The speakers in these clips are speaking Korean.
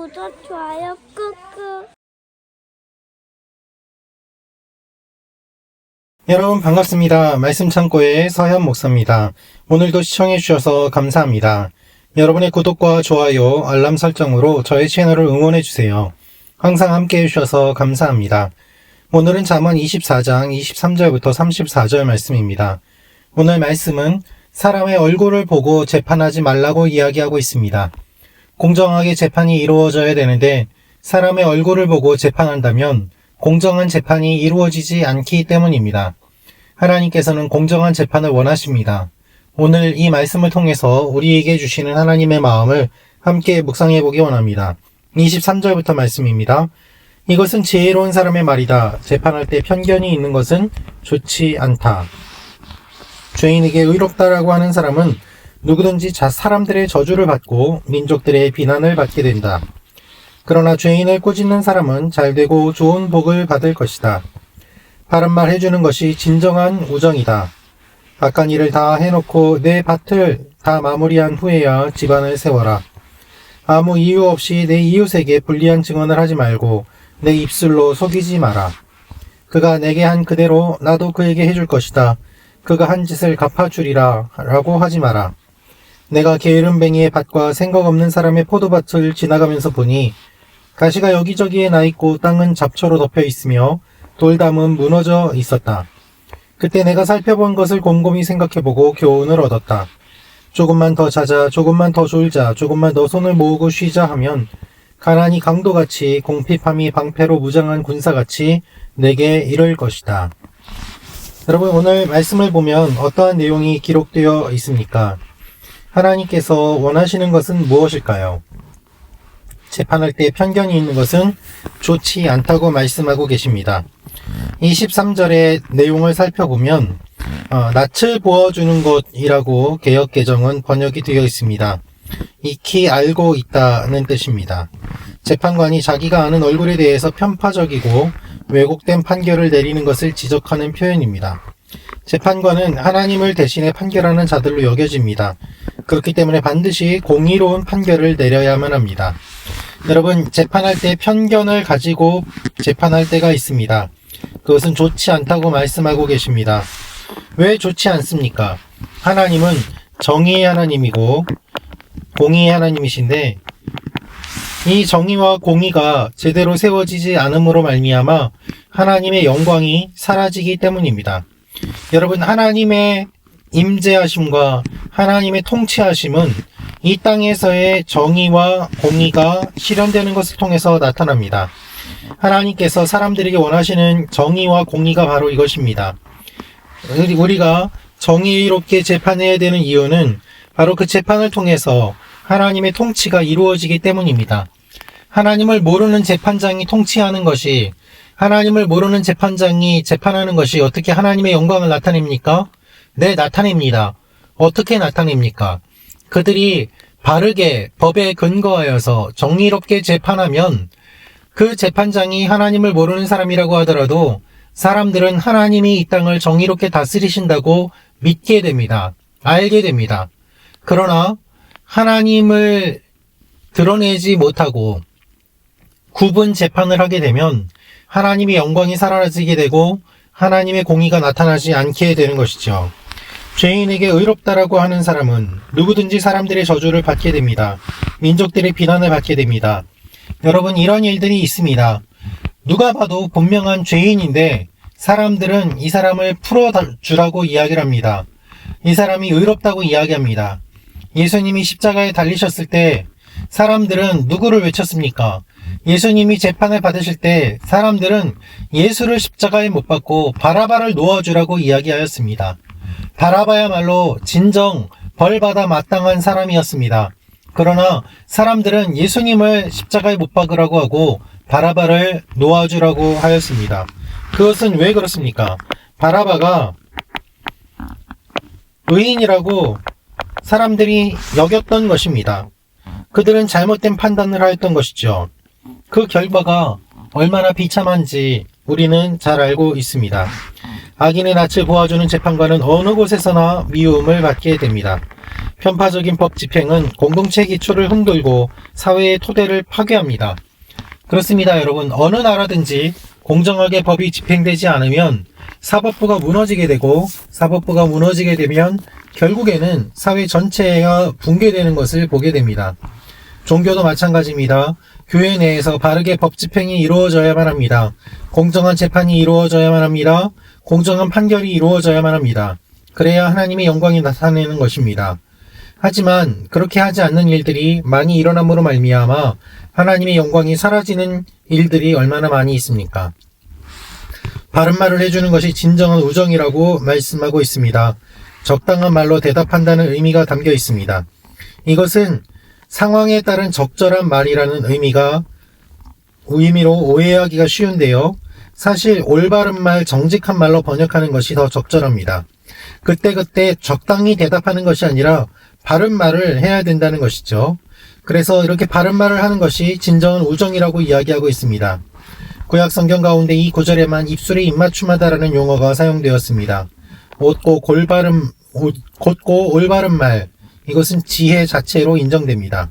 구독, 좋아요 꾹꾹. 여러분 반갑습니다. 말씀 창고의 서현 목사입니다. 오늘도 시청해 주셔서 감사합니다. 여러분의 구독과 좋아요, 알람 설정으로 저의 채널을 응원해 주세요. 항상 함께 해주셔서 감사합니다. 오늘은 잠언 24장 23절부터 34절 말씀입니다. 오늘 말씀은 사람의 얼굴을 보고 재판하지 말라고 이야기하고 있습니다. 공정하게 재판이 이루어져야 되는데 사람의 얼굴을 보고 재판한다면 공정한 재판이 이루어지지 않기 때문입니다. 하나님께서는 공정한 재판을 원하십니다. 오늘 이 말씀을 통해서 우리에게 주시는 하나님의 마음을 함께 묵상해 보기 원합니다. 23절부터 말씀입니다. 이것은 지혜로운 사람의 말이다. 재판할 때 편견이 있는 것은 좋지 않다. 죄인에게 의롭다라고 하는 사람은 누구든지 사람들의 저주를 받고 민족들의 비난을 받게 된다. 그러나 죄인을 꾸짖는 사람은 잘되고 좋은 복을 받을 것이다. 바른 말 해주는 것이 진정한 우정이다. 악한 일을 다 해놓고 내 밭을 다 마무리한 후에야 집안을 세워라. 아무 이유 없이 내 이웃에게 불리한 증언을 하지 말고 내 입술로 속이지 마라. 그가 내게 한 그대로 나도 그에게 해줄 것이다. 그가 한 짓을 갚아주리라 라고 하지 마라. 내가 게으름뱅이의 밭과 생각 없는 사람의 포도밭을 지나가면서 보니 가시가 여기저기에 나 있고 땅은 잡초로 덮여 있으며 돌담은 무너져 있었다. 그때 내가 살펴본 것을 곰곰이 생각해보고 교훈을 얻었다. 조금만 더 자자, 조금만 더 졸자, 조금만 더 손을 모으고 쉬자 하면 가난이 강도같이 공핍함이 방패로 무장한 군사같이 내게 이를 것이다. 여러분 오늘 말씀을 보면 어떠한 내용이 기록되어 있습니까? 하나님께서 원하시는 것은 무엇일까요? 재판할 때 편견이 있는 것은 좋지 않다고 말씀하고 계십니다. 23절의 내용을 살펴보면 낯을 보여주는 것이라고 개역개정은 번역이 되어 있습니다. 익히 알고 있다는 뜻입니다. 재판관이 자기가 아는 얼굴에 대해서 편파적이고 왜곡된 판결을 내리는 것을 지적하는 표현입니다. 재판관은 하나님을 대신해 판결하는 자들로 여겨집니다. 그렇기 때문에 반드시 공의로운 판결을 내려야만 합니다. 여러분, 재판할 때 편견을 가지고 재판할 때가 있습니다. 그것은 좋지 않다고 말씀하고 계십니다. 왜 좋지 않습니까? 하나님은 정의의 하나님이고 공의의 하나님이신데 이 정의와 공의가 제대로 세워지지 않음으로 말미암아 하나님의 영광이 사라지기 때문입니다. 여러분, 하나님의 임재하심과 하나님의 통치하심은 이 땅에서의 정의와 공의가 실현되는 것을 통해서 나타납니다. 하나님께서 사람들에게 원하시는 정의와 공의가 바로 이것입니다. 우리가 정의롭게 재판해야 되는 이유는 바로 그 재판을 통해서 하나님의 통치가 이루어지기 때문입니다. 하나님을 모르는 재판장이 통치하는 것이, 하나님을 모르는 재판장이 재판하는 것이 어떻게 하나님의 영광을 나타냅니까? 네, 나타냅니다. 어떻게 나타냅니까? 그들이 바르게 법에 근거하여서 정의롭게 재판하면 그 재판장이 하나님을 모르는 사람이라고 하더라도 사람들은 하나님이 이 땅을 정의롭게 다스리신다고 믿게 됩니다. 알게 됩니다. 그러나 하나님을 드러내지 못하고 구분 재판을 하게 되면 하나님의 영광이 사라지게 되고 하나님의 공의가 나타나지 않게 되는 것이죠. 죄인에게 의롭다라고 하는 사람은 누구든지 사람들의 저주를 받게 됩니다. 민족들의 비난을 받게 됩니다. 여러분, 이런 일들이 있습니다. 누가 봐도 분명한 죄인인데 사람들은 이 사람을 풀어주라고 이야기를 합니다. 이 사람이 의롭다고 이야기합니다. 예수님이 십자가에 달리셨을 때 사람들은 누구를 외쳤습니까? 예수님이 재판을 받으실 때 사람들은 예수를 십자가에 못 박고 바라바를 놓아주라고 이야기하였습니다. 바라바야말로 진정 벌받아 마땅한 사람이었습니다. 그러나 사람들은 예수님을 십자가에 못 박으라고 하고 바라바를 놓아주라고 하였습니다. 그것은 왜 그렇습니까? 바라바가 의인이라고 사람들이 여겼던 것입니다. 그들은 잘못된 판단을 하였던 것이죠. 그 결과가 얼마나 비참한지 우리는 잘 알고 있습니다. 악인의 낯을 보아주는 재판관은 어느 곳에서나 미움을 받게 됩니다. 편파적인 법 집행은 공동체 기초를 흔들고 사회의 토대를 파괴합니다. 그렇습니다, 여러분. 어느 나라든지 공정하게 법이 집행되지 않으면 사법부가 무너지게 되고, 사법부가 무너지게 되면 결국에는 사회 전체가 붕괴되는 것을 보게 됩니다. 종교도 마찬가지입니다. 교회 내에서 바르게 법 집행이 이루어져야만 합니다. 공정한 재판이 이루어져야만 합니다. 공정한 판결이 이루어져야만 합니다. 그래야 하나님의 영광이 나타나는 것입니다. 하지만 그렇게 하지 않는 일들이 많이 일어남으로 말미암아 하나님의 영광이 사라지는 일들이 얼마나 많이 있습니까? 바른 말을 해주는 것이 진정한 우정이라고 말씀하고 있습니다. 적당한 말로 대답한다는 의미가 담겨 있습니다. 이것은 상황에 따른 적절한 말이라는 의미로 오해하기가 쉬운데요. 사실 올바른 말, 정직한 말로 번역하는 것이 더 적절합니다. 그때그때 적당히 대답하는 것이 아니라 바른 말을 해야 된다는 것이죠. 그래서 이렇게 바른 말을 하는 것이 진정한 우정이라고 이야기하고 있습니다. 구약 성경 가운데 이 구절에만 입술에 입맞춤하다라는 용어가 사용되었습니다. 곧고 올바른 말, 이것은 지혜 자체로 인정됩니다.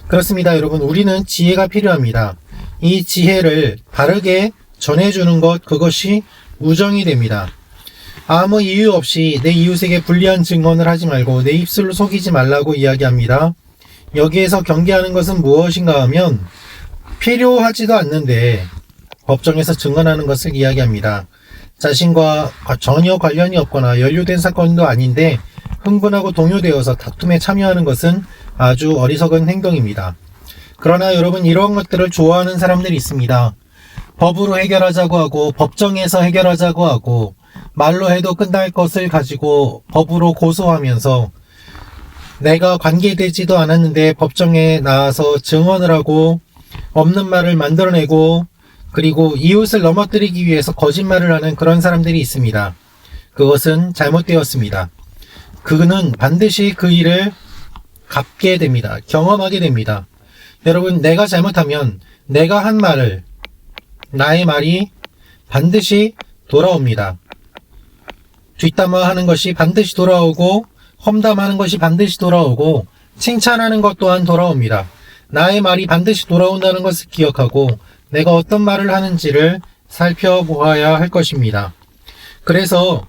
그렇습니다, 여러분. 우리는 지혜가 필요합니다. 이 지혜를 바르게 전해주는 것, 그것이 우정이 됩니다. 아무 이유 없이 내 이웃에게 불리한 증언을 하지 말고 내 입술로 속이지 말라고 이야기합니다. 여기에서 경계하는 것은 무엇인가 하면 필요하지도 않는데 법정에서 증언하는 것을 이야기합니다. 자신과 전혀 관련이 없거나 연루된 사건도 아닌데 흥분하고 동요되어서 다툼에 참여하는 것은 아주 어리석은 행동입니다. 그러나 여러분, 이런 것들을 좋아하는 사람들이 있습니다. 법으로 해결하자고 하고 법정에서 해결하자고 하고 말로 해도 끝날 것을 가지고 법으로 고소하면서 내가 관계되지도 않았는데 법정에 나와서 증언을 하고 없는 말을 만들어내고 그리고 이웃을 넘어뜨리기 위해서 거짓말을 하는 그런 사람들이 있습니다. 그것은 잘못되었습니다. 그는 반드시 그 일을 갚게 됩니다. 경험하게 됩니다. 여러분, 내가 잘못하면 내가 한 말을, 나의 말이 반드시 돌아옵니다. 뒷담화하는 것이 반드시 돌아오고 험담하는 것이 반드시 돌아오고 칭찬하는 것 또한 돌아옵니다. 나의 말이 반드시 돌아온다는 것을 기억하고 내가 어떤 말을 하는지를 살펴보아야 할 것입니다. 그래서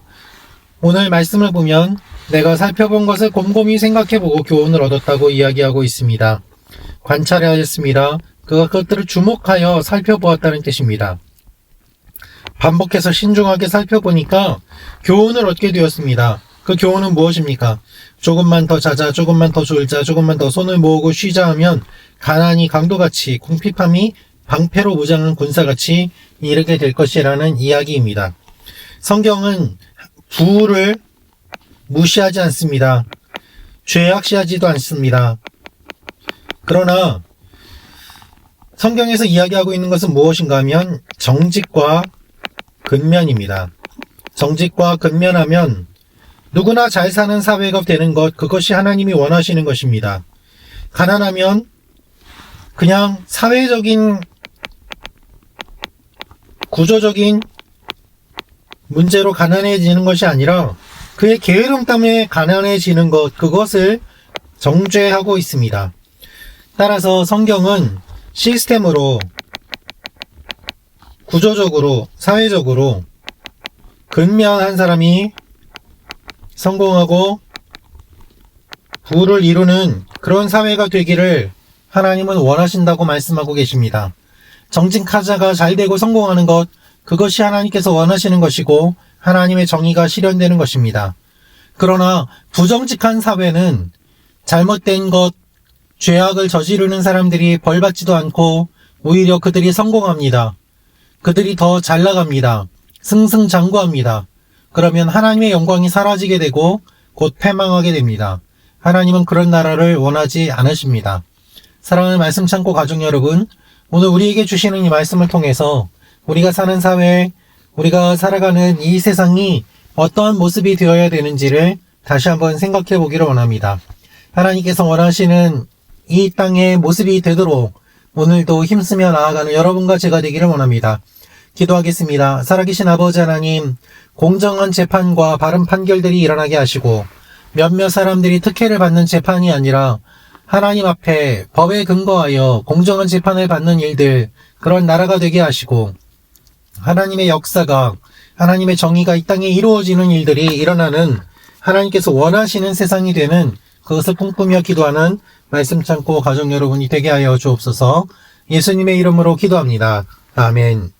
오늘 말씀을 보면 내가 살펴본 것을 곰곰이 생각해보고 교훈을 얻었다고 이야기하고 있습니다. 관찰하였습니다. 그것들을 주목하여 살펴보았다는 뜻입니다. 반복해서 신중하게 살펴보니까 교훈을 얻게 되었습니다. 그 교훈은 무엇입니까? 조금만 더 자자, 조금만 더 졸자, 조금만 더 손을 모으고 쉬자 하면 가난이 강도같이, 궁핍함이 방패로 무장한 군사같이 이르게 될 것이라는 이야기입니다. 성경은 부를 무시하지 않습니다. 죄악시하지도 않습니다. 그러나 성경에서 이야기하고 있는 것은 무엇인가 하면 정직과 근면입니다. 정직과 근면하면 누구나 잘 사는 사회가 되는 것, 그것이 하나님이 원하시는 것입니다. 가난하면 그냥 사회적인 구조적인 문제로 가난해지는 것이 아니라 그의 게으름 때문에 가난해지는 것, 그것을 정죄하고 있습니다. 따라서 성경은 시스템으로, 구조적으로, 사회적으로 근면한 사람이 성공하고 부를 이루는 그런 사회가 되기를 하나님은 원하신다고 말씀하고 계십니다. 정직하자가 잘되고 성공하는 것, 그것이 하나님께서 원하시는 것이고 하나님의 정의가 실현되는 것입니다. 그러나 부정직한 사회는 잘못된 것, 죄악을 저지르는 사람들이 벌받지도 않고 오히려 그들이 성공합니다. 그들이 더 잘 나갑니다. 승승장구합니다. 그러면 하나님의 영광이 사라지게 되고 곧 패망하게 됩니다. 하나님은 그런 나라를 원하지 않으십니다. 사랑하는 말씀 창고 가족 여러분, 오늘 우리에게 주시는 이 말씀을 통해서 우리가 사는 사회, 우리가 살아가는 이 세상이 어떠한 모습이 되어야 되는지를 다시 한번 생각해 보기를 원합니다. 하나님께서 원하시는 이 땅의 모습이 되도록 오늘도 힘쓰며 나아가는 여러분과 제가 되기를 원합니다. 기도하겠습니다. 살아계신 아버지 하나님, 공정한 재판과 바른 판결들이 일어나게 하시고 몇몇 사람들이 특혜를 받는 재판이 아니라 하나님 앞에 법에 근거하여 공정한 재판을 받는 일들, 그런 나라가 되게 하시고 하나님의 역사가, 하나님의 정의가 이 땅에 이루어지는 일들이 일어나는 하나님께서 원하시는 세상이 되는 그것을 꿈꾸며 기도하는 말씀 참고 가족 여러분이 되게 하여 주옵소서. 예수님의 이름으로 기도합니다. 아멘.